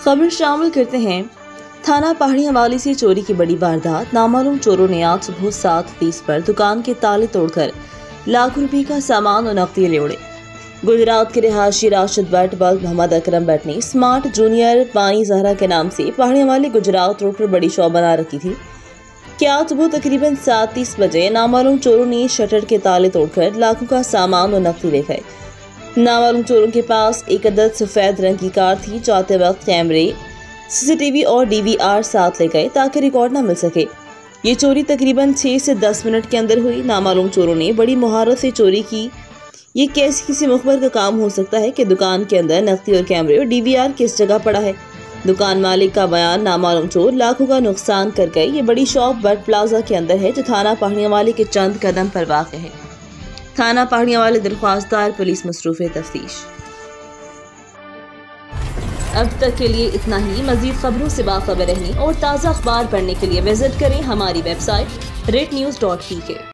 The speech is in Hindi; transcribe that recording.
खबर शामिल करते हैं थाना पहाड़ियां वाली से चोरी की बड़ी वारदात। नामालूम चोरों ने आज सुबह 7:30 पर दुकान के ताले तोड़कर लाखों रुपए का सामान और नकदी ले उड़े। गुजरात के रिहायशी राशिद भट्ट व मोहम्मद अकरम भट्ट ने स्मार्ट जूनियर पानी जहरा के नाम से पहाड़ियां वाली गुजरात रोड पर बड़ी शॉप बना रखी थी कि आज सुबह तकरीबन 7:30 बजे नामालूम चोरों ने शटर के ताले तोड़कर लाखों का सामान और नकदी ले गए। नामालूम चोरों के पास एक अदद सफेद रंग की कार थी। जाते वक्त कैमरे, सीसीटीवी और डीवीआर साथ ले गए ताकि रिकॉर्ड न मिल सके। ये चोरी तकरीबन 6 से 10 मिनट के अंदर हुई। नामालूम चोरों ने बड़ी महारत से चोरी की। ये कैसे किसी मुखबर का काम हो सकता है कि दुकान के अंदर नकदी और कैमरे और डीवीआर किस जगह पड़ा है। दुकान मालिक का बयान, नामालूम चोर लाखों का नुकसान कर गए। ये बड़ी शॉप बट प्लाजा के अंदर है जो थाना पहाड़ियां वाली के चंद कदम पर वाक़ है। थाना पहाड़ियां वाले दरख्वास्तदार, पुलिस मसरूफ़ तफ्तीश। अब तक के लिए इतना ही। मज़ीद खबरों से बाखबर रहने और ताज़ा अखबार पढ़ने के लिए विजिट करें हमारी वेबसाइट rednews.pk।